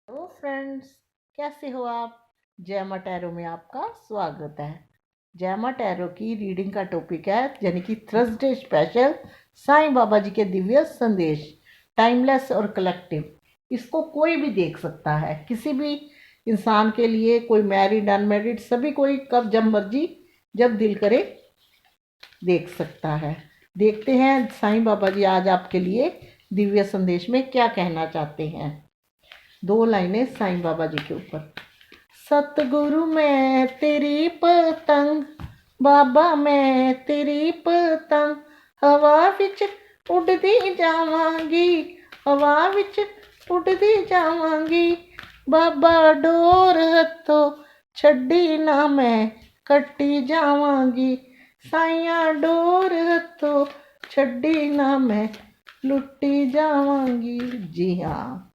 Hello friends, कैसे हो आप। जैमा टैरो में आपका स्वागत है। जैमा टैरो की रीडिंग का टॉपिक है यानी कि थर्सडे स्पेशल साईं बाबा जी के दिव्य संदेश, टाइमलेस और कलेक्टिव। इसको कोई भी देख सकता है, किसी भी इंसान के लिए, कोई मैरिड अनमैरिड सभी कोई कब जब मर्जी जब दिल करे देख सकता है। देखते हैं साईं बाबा जी आज आपके लिए दिव्य संदेश में क्या कहना चाहते हैं। दो लाइनें साईं बाबा जी के ऊपर। सतगुरु मैं तेरी पतंग, बाबा मैं तेरी पतंग, हवा विच उड़दी जावांगी, हवा विच उड़दी जावांगी, बाबा डोर हथों छड्डी ना मैं कट्टी जावांगी, साइया डोर हथों छड्डी ना मैं लुट्टी जावांगी। जी हाँ,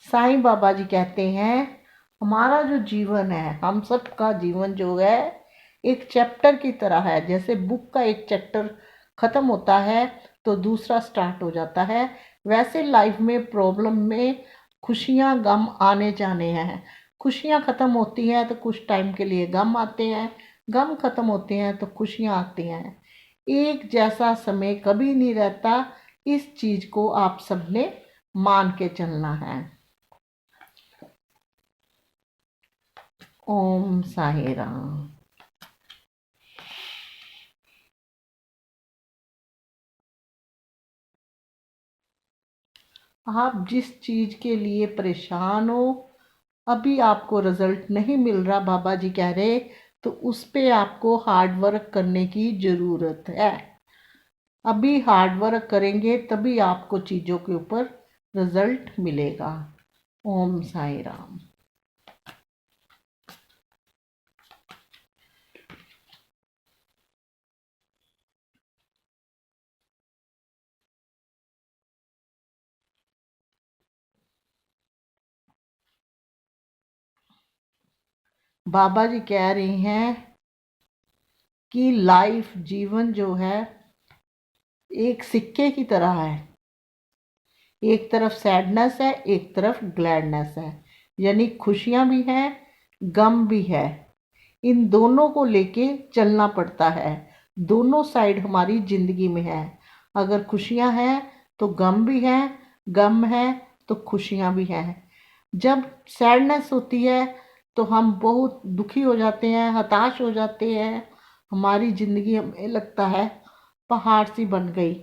साईं बाबा जी कहते हैं हमारा जो जीवन है, हम सबका जीवन जो है एक चैप्टर की तरह है। जैसे बुक का एक चैप्टर खत्म होता है तो दूसरा स्टार्ट हो जाता है, वैसे लाइफ में प्रॉब्लम में खुशियाँ गम आने जाने हैं। खुशियाँ खत्म होती हैं तो कुछ टाइम के लिए गम आते हैं, गम खत्म होते हैं तो खुशियाँ आती हैं। एक जैसा समय कभी नहीं रहता, इस चीज को आप सबने मान के चलना है। ओम साई राम। आप जिस चीज के लिए परेशान हो, अभी आपको रिजल्ट नहीं मिल रहा, बाबा जी कह रहे, तो उस पे आपको हार्ड वर्क करने की जरूरत है। अभी हार्ड वर्क करेंगे तभी आपको चीजों के ऊपर रिजल्ट मिलेगा। ओम साई राम। बाबा जी कह रहे हैं कि लाइफ जीवन जो है एक सिक्के की तरह है। एक तरफ सैडनेस है, एक तरफ ग्लैडनेस है, यानी खुशियां भी हैं, गम भी है। इन दोनों को लेके चलना पड़ता है। दोनों साइड हमारी जिंदगी में है। अगर खुशियां हैं तो गम भी है, गम है तो खुशियां भी हैं। जब सैडनेस होती है तो हम बहुत दुखी हो जाते हैं, हताश हो जाते हैं। हमारी ज़िंदगी हमें लगता है पहाड़ सी बन गई,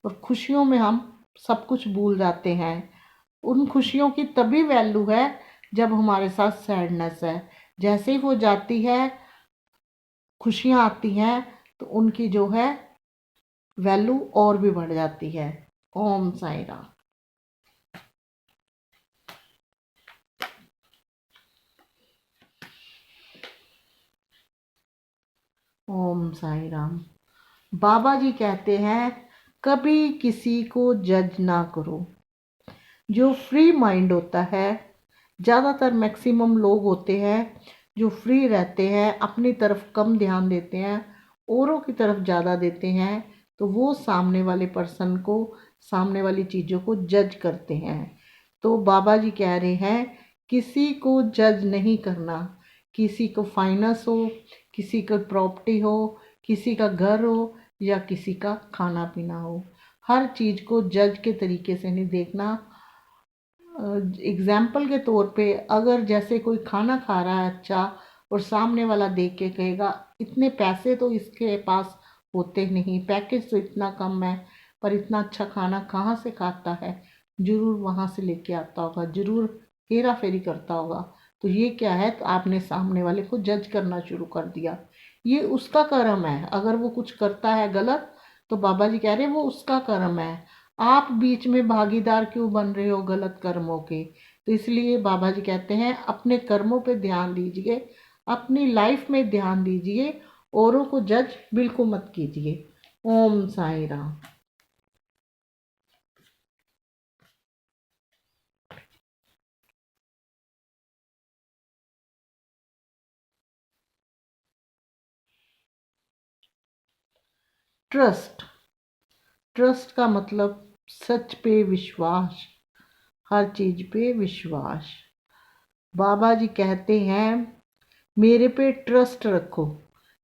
और खुशियों में हम सब कुछ भूल जाते हैं। उन खुशियों की तभी वैल्यू है जब हमारे साथ सैडनेस है। जैसे ही वो जाती है, खुशियाँ आती हैं, तो उनकी जो है वैल्यू और भी बढ़ जाती है। ओम साई राम। ओम साई राम। बाबा जी कहते हैं कभी किसी को जज ना करो। जो फ्री माइंड होता है, ज़्यादातर मैक्सिमम लोग होते हैं जो फ्री रहते हैं, अपनी तरफ कम ध्यान देते हैं, औरों की तरफ ज़्यादा देते हैं, तो वो सामने वाले पर्सन को, सामने वाली चीज़ों को जज करते हैं। तो बाबा जी कह रहे हैं किसी को जज नहीं करना। किसी को फाइनेंस हो, किसी को प्रॉपर्टी हो, किसी का घर हो, या किसी का खाना पीना हो, हर चीज़ को जज के तरीके से नहीं देखना। एग्जाम्पल के तौर पे, अगर जैसे कोई खाना खा रहा है अच्छा, और सामने वाला देख के कहेगा इतने पैसे तो इसके पास होते नहीं, पैकेज तो इतना कम है, पर इतना अच्छा खाना कहाँ से खाता है, जरूर वहाँ से लेके आता होगा, जरूर हेरा फेरी करता होगा। तो ये क्या है, तो आपने सामने वाले को जज करना शुरू कर दिया। ये उसका कर्म है, अगर वो कुछ करता है गलत तो बाबा जी कह रहे हैं वो उसका कर्म है। आप बीच में भागीदार क्यों बन रहे हो गलत कर्मों के। तो इसलिए बाबा जी कहते हैं अपने कर्मों पे ध्यान दीजिए, अपनी लाइफ में ध्यान दीजिए, औरों को जज बिल्कुल मत कीजिए। ओम साई राम। ट्रस्ट। ट्रस्ट का मतलब सच पे विश्वास, हर चीज पे विश्वास। बाबा जी कहते हैं मेरे पे ट्रस्ट रखो।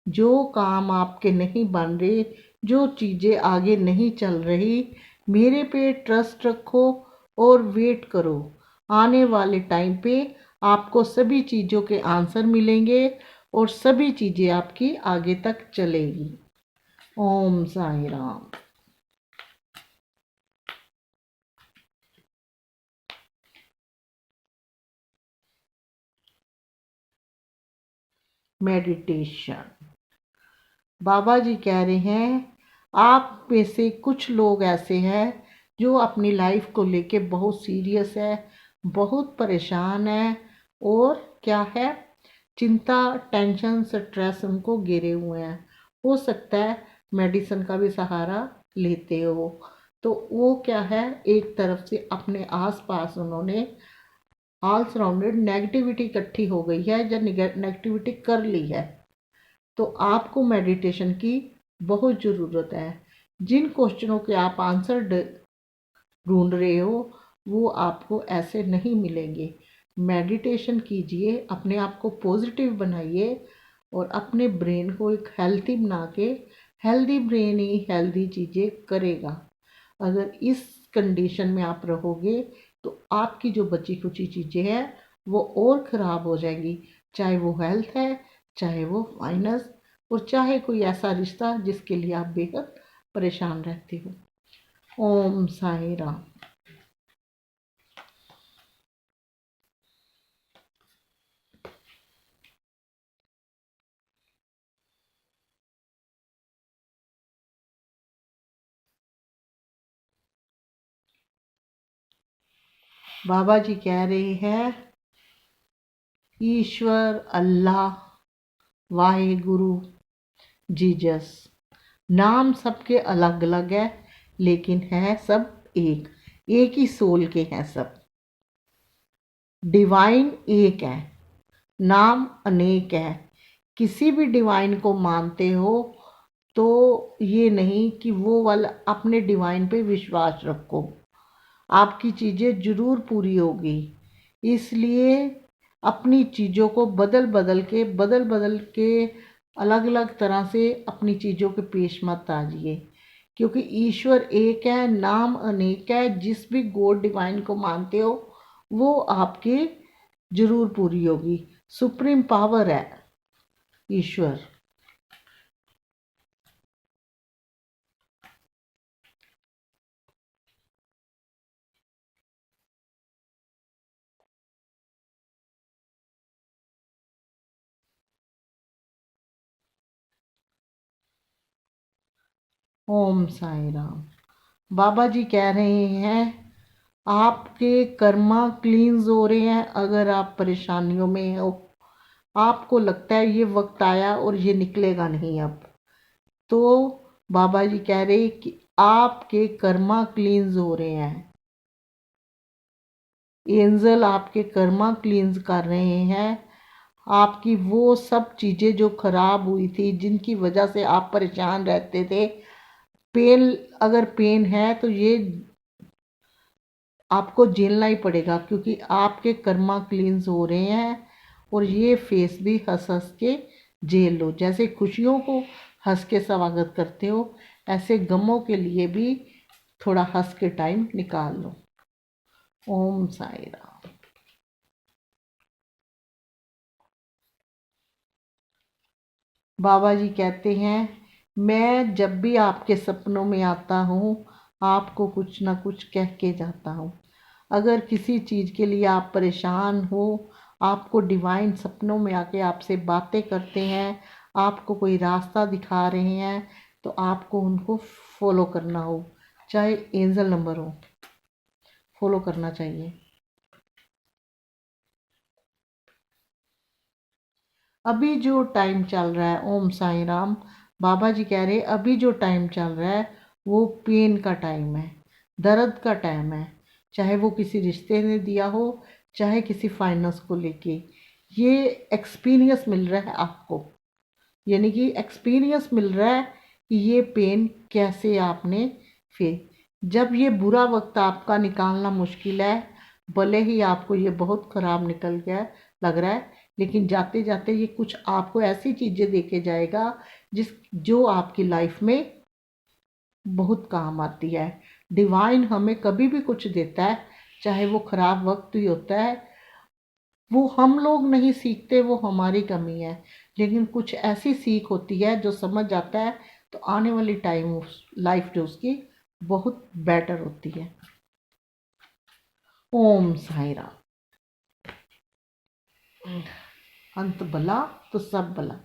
जो काम आपके नहीं बन रहे, जो चीज़ें आगे नहीं चल रही, मेरे पे ट्रस्ट रखो और वेट करो। आने वाले टाइम पे आपको सभी चीज़ों के आंसर मिलेंगे और सभी चीज़ें आपकी आगे तक चलेगी। ओम साई राम। मेडिटेशन। बाबा जी कह रहे हैं आप में से कुछ लोग ऐसे हैं जो अपनी लाइफ को लेके बहुत सीरियस है, बहुत परेशान है, और क्या है, चिंता, टेंशन, स्ट्रेस उनको घेरे हुए हैं। हो सकता है मेडिसिन का भी सहारा लेते हो। तो वो क्या है, एक तरफ से अपने आसपास उन्होंने ऑल सराउंडेड नेगेटिविटी इकट्ठी हो गई है या नेगेटिविटी कर ली है। तो आपको मेडिटेशन की बहुत ज़रूरत है। जिन क्वेश्चनों के आप आंसर ढूंढ रहे हो वो आपको ऐसे नहीं मिलेंगे। मेडिटेशन कीजिए, अपने आप को पॉजिटिव बनाइए और अपने ब्रेन को एक हेल्थी बना के, हेल्दी ब्रेन ही हेल्दी चीज़ें करेगा। अगर इस कंडीशन में आप रहोगे तो आपकी जो बची खुची चीज़ें हैं वो और ख़राब हो जाएंगी, चाहे वो हेल्थ है, चाहे वो फाइनेंस, और चाहे कोई ऐसा रिश्ता जिसके लिए आप बेहद परेशान रहते हो। ओम साई राम। बाबा जी कह रहे हैं ईश्वर, अल्लाह, वाहे गुरु, जीजस, नाम सबके अलग अलग है लेकिन है सब एक ही सोल के हैं सब। डिवाइन एक है, नाम अनेक है। किसी भी डिवाइन को मानते हो तो ये नहीं कि वो वाला, अपने डिवाइन पे विश्वास रखो, आपकी चीज़ें जरूर पूरी होगी। इसलिए अपनी चीज़ों को बदल बदल के अलग अलग तरह से अपनी चीज़ों के पेश मत आइए, क्योंकि ईश्वर एक है, नाम अनेक है। जिस भी गॉड डिवाइन को मानते हो वो आपकी जरूर पूरी होगी। सुप्रीम पावर है ईश्वर। ओम साई राम। बाबा जी कह रहे हैं आपके कर्मा क्लींस हो रहे हैं। अगर आप परेशानियों में हो, आपको लगता है ये वक्त आया और ये निकलेगा नहीं अब, तो बाबा जी कह रहे कि आपके कर्मा क्लींस हो रहे हैं। एंजल आपके कर्मा क्लींस कर रहे हैं। आपकी वो सब चीज़ें जो खराब हुई थी, जिनकी वजह से आप परेशान रहते थे, पेन, अगर पेन है तो ये आपको झेलना ही पड़ेगा, क्योंकि आपके कर्मा क्लींस हो रहे हैं। और ये फेस भी हंस हंस के झेल लो। जैसे खुशियों को हंस के स्वागत करते हो, ऐसे गमों के लिए भी थोड़ा हंस के टाइम निकाल लो। ओम साई राम। बाबा जी कहते हैं मैं जब भी आपके सपनों में आता हूँ आपको कुछ ना कुछ कह के जाता हूँ। अगर किसी चीज़ के लिए आप परेशान हो, आपको डिवाइन सपनों में आके आपसे बातें करते हैं, आपको कोई रास्ता दिखा रहे हैं, तो आपको उनको फॉलो करना हो, चाहे एंजल नंबर हो, फॉलो करना चाहिए। अभी जो टाइम चल रहा है, ओम साई राम, बाबा जी कह रहे अभी जो टाइम चल रहा है वो पेन का टाइम है, दर्द का टाइम है। चाहे वो किसी रिश्ते ने दिया हो, चाहे किसी फाइनेंस को लेके, ये एक्सपीरियंस मिल रहा है आपको। यानी कि एक्सपीरियंस मिल रहा है कि ये पेन कैसे आपने फेस। जब ये बुरा वक्त आपका निकालना मुश्किल है, भले ही आपको ये बहुत ख़राब निकल गया लग रहा है, लेकिन जाते जाते ये कुछ आपको ऐसी चीज़ें देके जाएगा जो आपकी लाइफ में बहुत काम आती है। डिवाइन हमें कभी भी कुछ देता है, चाहे वो ख़राब वक्त ही होता है, वो हम लोग नहीं सीखते, वो हमारी कमी है, लेकिन कुछ ऐसी सीख होती है जो समझ आता है तो आने वाली टाइम लाइफ जो उसकी बहुत बेटर होती है। ओम साई राम। अंत भला तो सब भला।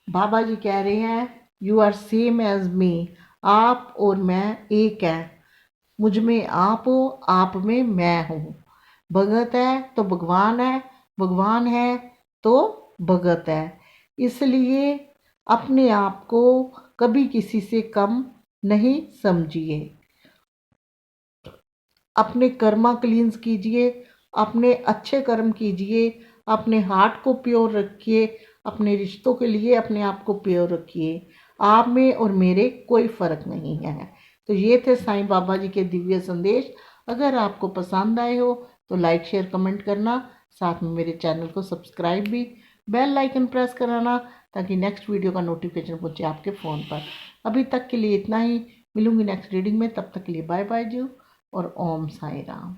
बाबा जी कह रहे हैं यू आर सेम एज मी, आप और मैं एक हैं। मुझ में आप हो, आप में मैं हूँ। भगत है तो भगवान है, भगवान है तो भगत है। इसलिए अपने आप को कभी किसी से कम नहीं समझिए। अपने कर्मा क्लींस कीजिए, अपने अच्छे कर्म कीजिए, अपने हार्ट को प्योर रखिए, अपने रिश्तों के लिए अपने आप को प्योर रखिए। आप में और मेरे कोई फ़र्क नहीं है। तो ये थे साईं बाबा जी के दिव्य संदेश। अगर आपको पसंद आए हो तो लाइक शेयर कमेंट करना, साथ में मेरे चैनल को सब्सक्राइब भी, बेल आइकन प्रेस कराना, ताकि नेक्स्ट वीडियो का नोटिफिकेशन पहुंचे आपके फ़ोन पर। अभी तक के लिए इतना ही, मिलूंगी नेक्स्ट रीडिंग में, तब तक के लिए बाय बाय जी और ओम साई राम।